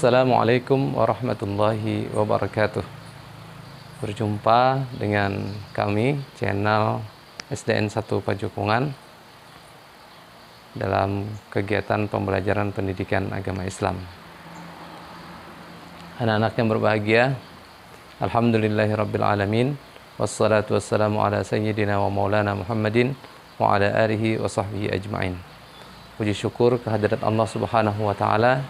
Assalamualaikum warahmatullahi wabarakatuh. Berjumpa dengan kami channel SDN 1 Pajukungan dalam kegiatan pembelajaran pendidikan agama Islam. Anak-anak yang berbahagia, alhamdulillahirabbil alamin, wassalatu wassalamu ala sayyidina wa maulana Muhammadin wa ala alihi wa sahbihi ajma'in. Puji syukur kehadirat Allah Subhanahu wa taala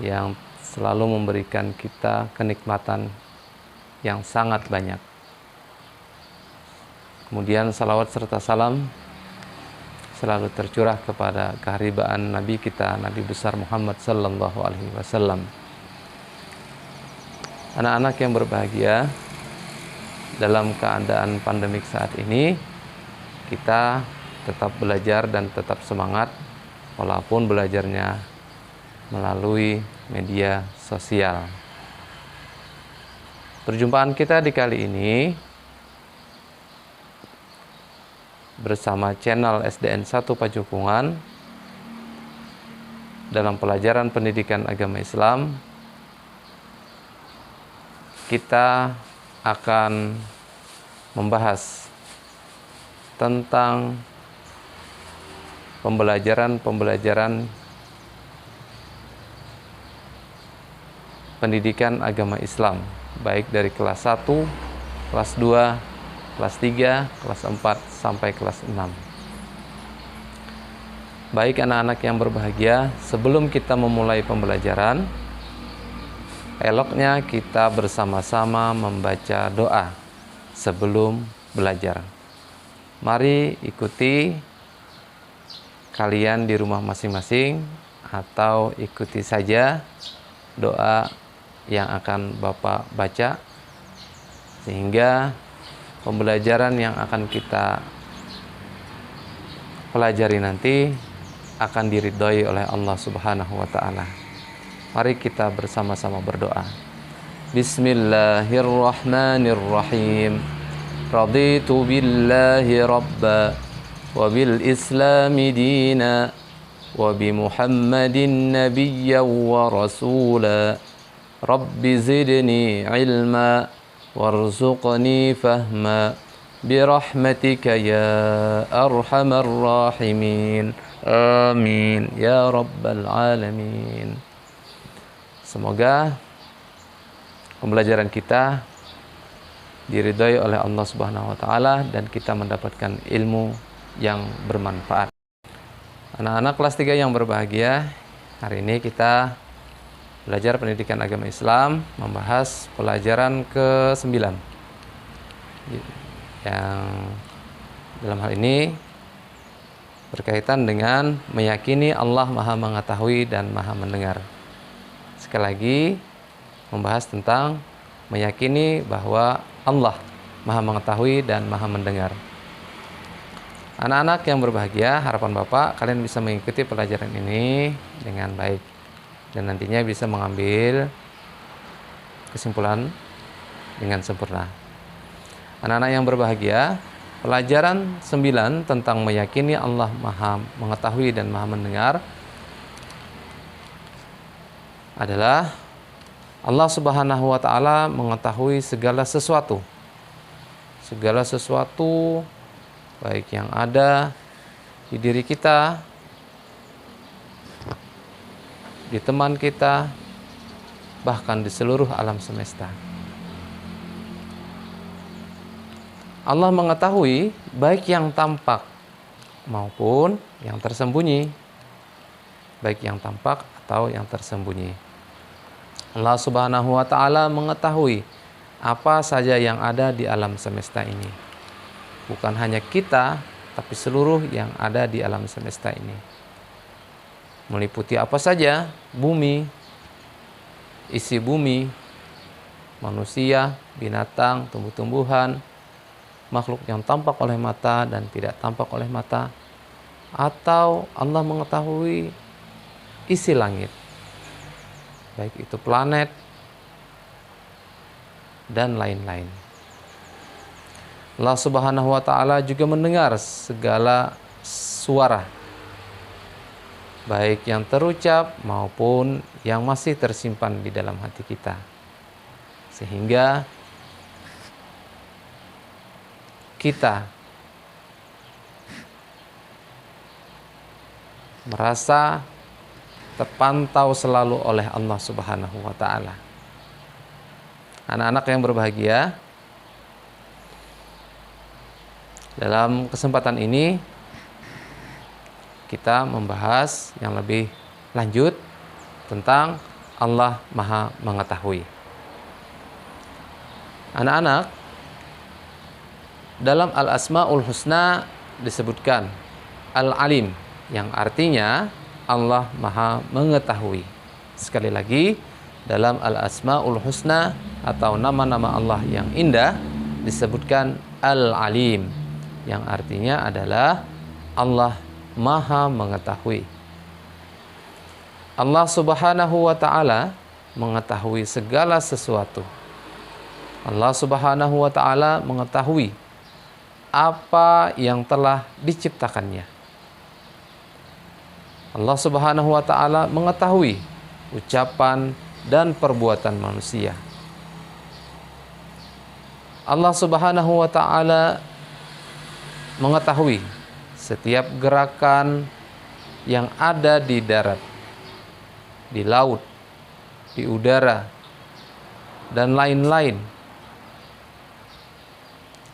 yang selalu memberikan kita kenikmatan yang sangat banyak. Kemudian salawat serta salam selalu tercurah kepada keharibaan Nabi kita, Nabi besar Muhammad sallallahu alaihi wasallam. Anak-anak yang berbahagia, dalam keadaan pandemik saat ini kita tetap belajar dan tetap semangat walaupun belajarnya melalui media sosial. Perjumpaan kita di kali ini bersama channel SDN 1 Pajukungan dalam pelajaran pendidikan agama Islam. Kita akan membahas tentang pembelajaran pendidikan agama Islam, baik dari kelas 1, kelas 2, kelas 3, kelas 4, sampai kelas 6. Baik anak-anak yang berbahagia, sebelum kita memulai pembelajaran, eloknya kita bersama-sama membaca doa sebelum belajar. Mari ikuti kalian di rumah masing-masing atau ikuti saja doa yang akan Bapak baca, sehingga pembelajaran yang akan kita pelajari nanti akan diridhoi oleh Allah Subhanahu wa taala. Mari kita bersama-sama berdoa. Bismillahirrahmanirrahim. Raditu billahi rabba wa bil islami dina wa bi Muhammadin nabiyyan wa rasula. Rabbi zidni ilma warzuqni fahma birahmatika ya arhamar rahimin. Amin ya rabbal alamin. Semoga pembelajaran kita diridhai oleh Allah Subhanahu wa taala dan kita mendapatkan ilmu yang bermanfaat. Anak-anak kelas 3 yang berbahagia, hari ini kita belajar pendidikan agama Islam, membahas pelajaran ke-9 yang dalam hal ini berkaitan dengan meyakini Allah Maha Mengetahui dan Maha Mendengar. Sekali lagi membahas tentang meyakini bahwa Allah Maha Mengetahui dan Maha Mendengar. Anak-anak yang berbahagia, harapan Bapak kalian bisa mengikuti pelajaran ini dengan baik dan nantinya bisa mengambil kesimpulan dengan sempurna. Anak-anak yang berbahagia, pelajaran 9 tentang meyakini Allah Maha Mengetahui dan Maha Mendengar adalah Allah Subhanahu wa taala mengetahui segala sesuatu. Segala sesuatu baik yang ada di diri kita, di teman kita, bahkan di seluruh alam semesta. Allah mengetahui baik yang tampak maupun yang tersembunyi. Baik yang tampak atau yang tersembunyi. Allah Subhanahu wa taala mengetahui apa saja yang ada di alam semesta ini. Bukan hanya kita, tapi seluruh yang ada di alam semesta ini. Meliputi apa saja? Bumi, isi bumi, manusia, binatang, tumbuh-tumbuhan, makhluk yang tampak oleh mata dan tidak tampak oleh mata, atau Allah mengetahui isi langit, baik itu planet dan lain-lain. Allah Subhanahu wa taala juga mendengar segala suara baik yang terucap maupun yang masih tersimpan di dalam hati kita. Sehingga kita merasa terpantau selalu oleh Allah Subhanahu wa Ta'ala. Anak-anak yang berbahagia, dalam kesempatan ini kita membahas yang lebih lanjut tentang Allah Maha Mengetahui. Anak-anak, dalam Al-Asma'ul Husna disebutkan Al-Alim, yang artinya Allah Maha Mengetahui. Sekali lagi, dalam Al-Asma'ul Husna atau nama-nama Allah yang indah disebutkan Al-Alim, yang artinya adalah Allah Maha Mengetahui. Allah Subhanahu wa Ta'ala mengetahui segala sesuatu. Allah Subhanahu wa Ta'ala mengetahui apa yang telah diciptakannya. Allah Subhanahu wa Ta'ala mengetahui ucapan dan perbuatan manusia. Allah Subhanahu wa Ta'ala mengetahui setiap gerakan yang ada di darat, di laut, di udara, dan lain-lain.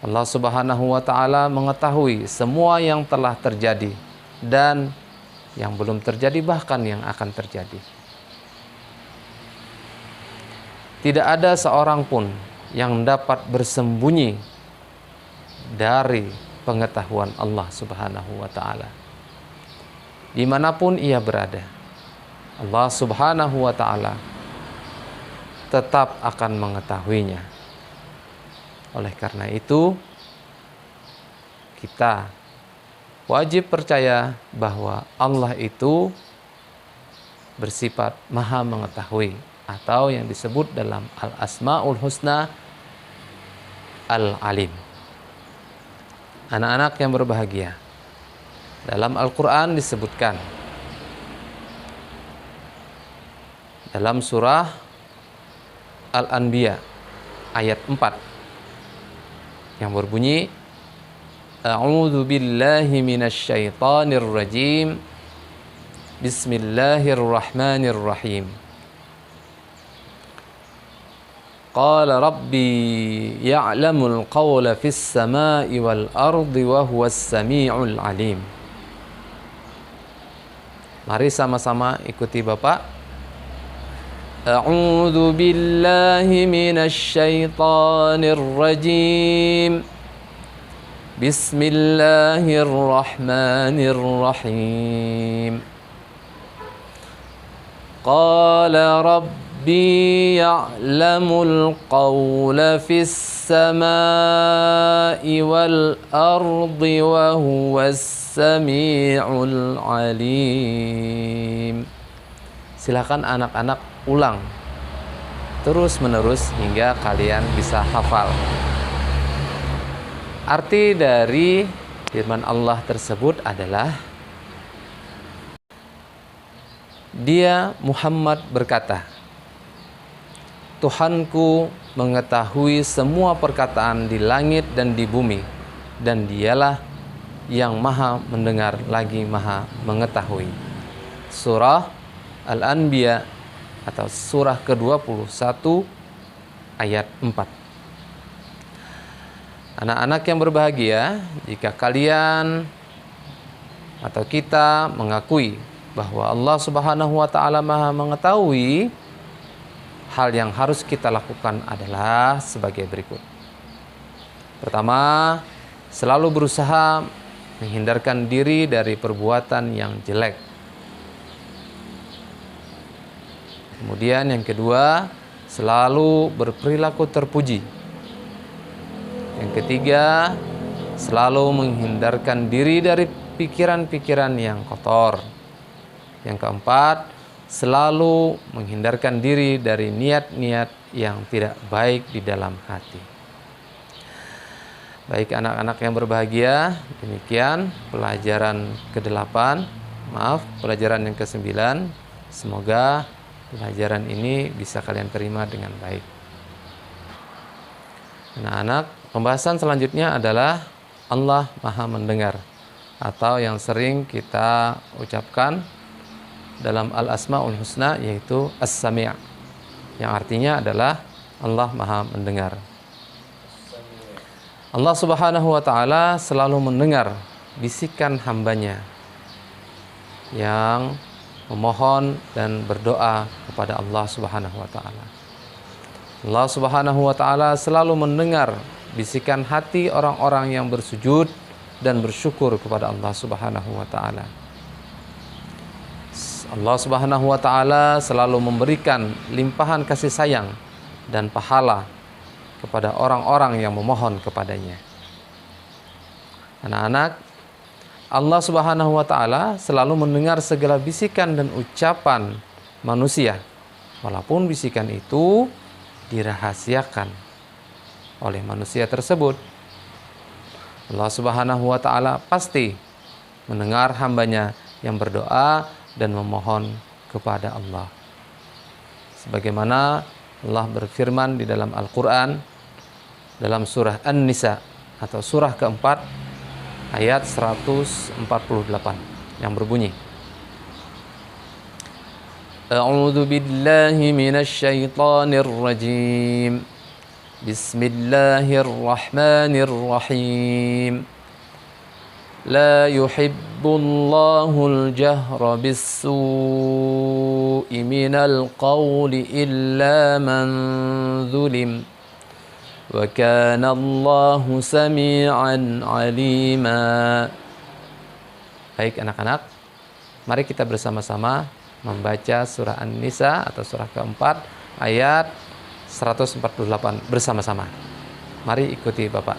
Allah Subhanahu wa Ta'ala mengetahui semua yang telah terjadi dan yang belum terjadi, bahkan yang akan terjadi. Tidak ada seorang pun yang dapat bersembunyi dari pengetahuan Allah Subhanahu wa Ta'ala. Dimanapun ia berada, Allah Subhanahu wa Ta'ala tetap akan mengetahuinya. Oleh karena itu, kita wajib percaya bahwa Allah itu bersifat Maha Mengetahui, atau yang disebut dalam Al-Asma'ul Husna Al-Alim. Anak-anak yang berbahagia, dalam Al-Quran disebutkan dalam surah Al-Anbiya ayat 4 yang berbunyi, A'udzu billahi minasy syaithanir rajim. Bismillahirrahmanirrahim. Qala rabbi ya'lamul qawla fis sama'i wal ardi wa huwas sami'ul alim. Mari sama-sama ikuti Bapak. A'udzu billahi minasy syaithanir rajim. Bismillahirrahmanirrahim. Qala rabbi ya'lamul qawla fis sama'i wal ardi wa huwas sami'ul alim. Silakan anak-anak ulang terus-menerus hingga kalian bisa hafal. Arti dari firman Allah tersebut adalah, dia Muhammad berkata, Tuhanku mengetahui semua perkataan di langit dan di bumi, dan dialah yang maha mendengar lagi maha mengetahui. Surah Al-Anbiya atau surah ke-21 ayat 4. Anak-anak yang berbahagia, jika kalian atau kita mengakui bahwa Allah Subhanahu wa Ta'ala Maha Mengetahui, hal yang harus kita lakukan adalah sebagai berikut. Pertama, selalu berusaha menghindarkan diri dari perbuatan yang jelek. Kemudian yang kedua, selalu berperilaku terpuji. Yang ketiga, selalu menghindarkan diri dari pikiran-pikiran yang kotor. Yang keempat, selalu menghindarkan diri dari niat-niat yang tidak baik di dalam hati. Baik anak-anak yang berbahagia, demikian pelajaran ke-8 pelajaran yang ke-9. Semoga pelajaran ini bisa kalian terima dengan baik. Anak-anak, pembahasan selanjutnya adalah Allah Maha Mendengar, atau yang sering kita ucapkan dalam Al-Asmaul Husna, yaitu As-Sami', yang artinya adalah Allah Maha Mendengar. Allah Subhanahu wa Ta'ala selalu mendengar bisikan hambanya yang memohon dan berdoa kepada Allah Subhanahu wa Ta'ala. Allah Subhanahu wa Ta'ala selalu mendengar bisikan hati orang-orang yang bersujud dan bersyukur kepada Allah Subhanahu wa Ta'ala. Allah Subhanahu wa Ta'ala selalu memberikan limpahan kasih sayang dan pahala kepada orang-orang yang memohon kepadanya. Anak-anak, Allah Subhanahu wa Ta'ala selalu mendengar segala bisikan dan ucapan manusia, walaupun bisikan itu dirahasiakan oleh manusia tersebut. Allah Subhanahu wa Ta'ala pasti mendengar hambanya yang berdoa dan memohon kepada Allah. Sebagaimana Allah berfirman di dalam Al-Quran, dalam surah An-Nisa atau surah keempat, ayat 148 yang berbunyi, A'udzu billahi minasy syaithanir rajim. Bismillahirrahmanirrahim. La yuhibbullahu al-jahra bis-su'i minal qawli illa man zulim. Wa kana Allahu sami'an 'alima. Baik anak-anak, mari kita bersama-sama membaca surah An-Nisa atau surah keempat ayat 148 bersama-sama. Mari ikuti Bapak.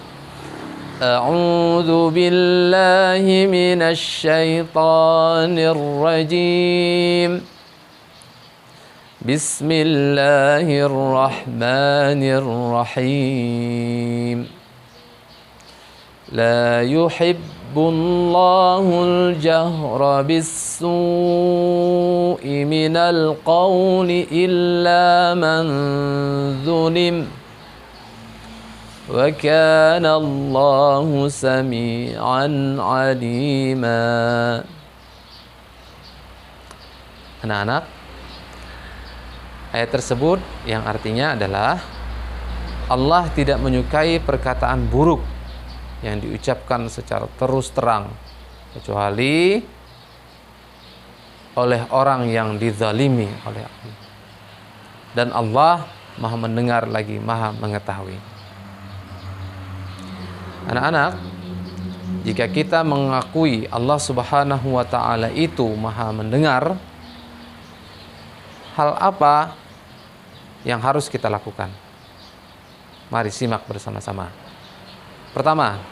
A'udzu billahi minasy syaithanir rajim. Bismillahirrahmanirrahim. La yuhibbullahul jahra bis-su'i minal qawli illa man zulim. Wa kana Allahu sami'an 'alima. Anak-anak, ayat tersebut yang artinya adalah Allah tidak menyukai perkataan buruk yang diucapkan secara terus terang kecuali oleh orang yang dizalimi oleh Allah. Dan Allah Maha mendengar lagi Maha mengetahui. Anak-anak, jika kita mengakui Allah Subhanahu wa Ta'ala itu Maha mendengar, hal apa yang harus kita lakukan? Mari simak bersama-sama. Pertama,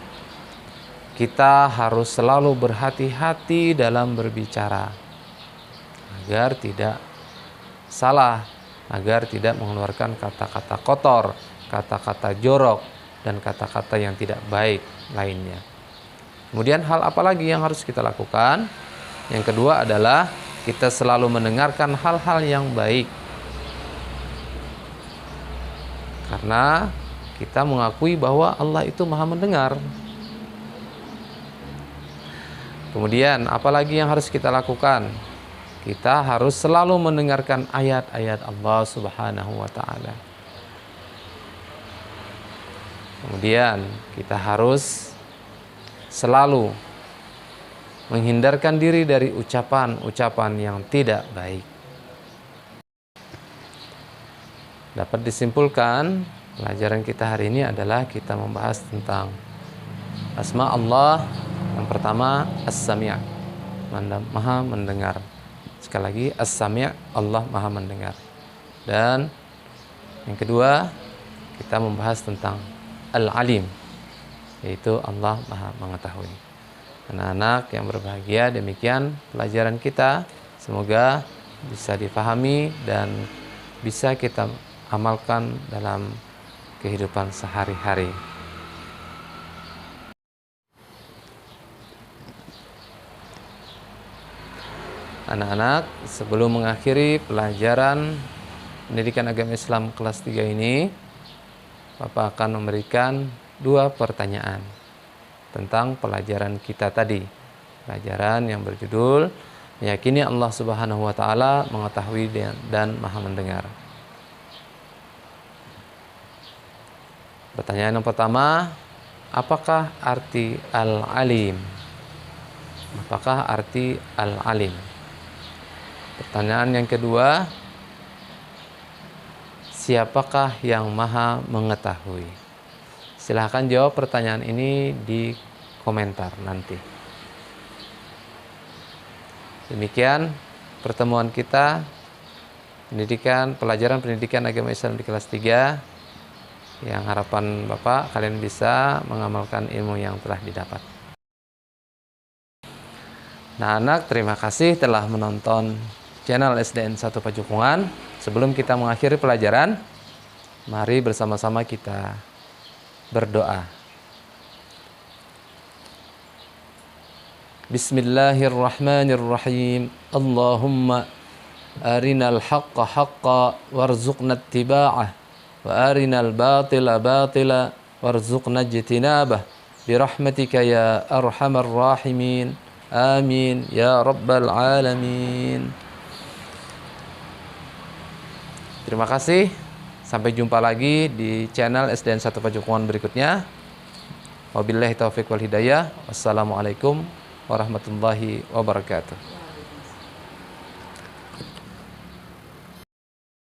kita harus selalu berhati-hati dalam berbicara agar tidak salah, agar tidak mengeluarkan kata-kata kotor, kata-kata jorok, dan kata-kata yang tidak baik lainnya. Kemudian hal apa lagi yang harus kita lakukan? Yang kedua adalah kita selalu mendengarkan hal-hal yang baik, karena kita mengakui bahwa Allah itu Maha mendengar. Kemudian apalagi yang harus kita lakukan? Kita harus selalu mendengarkan ayat-ayat Allah Subhanahu wa Ta'ala. Kemudian kita harus selalu menghindarkan diri dari ucapan-ucapan yang tidak baik. Dapat disimpulkan, pelajaran kita hari ini adalah kita membahas tentang asma Allah. Yang pertama, As-Sami', Maha mendengar. Sekali lagi, As-Sami', Allah Maha mendengar. Dan yang kedua, kita membahas tentang Al-Alim, yaitu Allah Maha mengetahui. Anak-anak yang berbahagia, demikian pelajaran kita. Semoga bisa dipahami dan bisa kita amalkan dalam kehidupan sehari-hari. anak-anak, sebelum mengakhiri pelajaran pendidikan agama Islam kelas 3 ini, Bapak akan memberikan 2 pertanyaan tentang pelajaran kita tadi. Pelajaran yang berjudul meyakini Allah Subhanahu wa taala mengetahui dan Maha mendengar. Pertanyaan yang pertama, apakah arti al-alim? Apakah arti al-alim? Pertanyaan yang kedua, siapakah yang Maha mengetahui? Silahkan jawab pertanyaan ini di komentar nanti. Demikian pertemuan kita pelajaran pendidikan agama Islam di kelas 3, yang harapan Bapak kalian bisa mengamalkan ilmu yang telah didapat. Nah, anak, terima kasih telah menonton channel SDN 1 Pajupungan. Sebelum kita mengakhiri pelajaran, mari bersama-sama kita berdoa. Bismillahirrahmanirrahim. Allahumma arinal haqqa haqqa warzuqna ittiba'ah wa arinal batila batila warzuqna ijtinabah birahmatika ya arhamar rahimin. Amin ya rabbal alamin. Terima kasih. Sampai jumpa lagi di channel SDN 1 Pajupungan berikutnya. Wabillahi taufiq wal hidayah. Wassalamualaikum warahmatullahi wabarakatuh.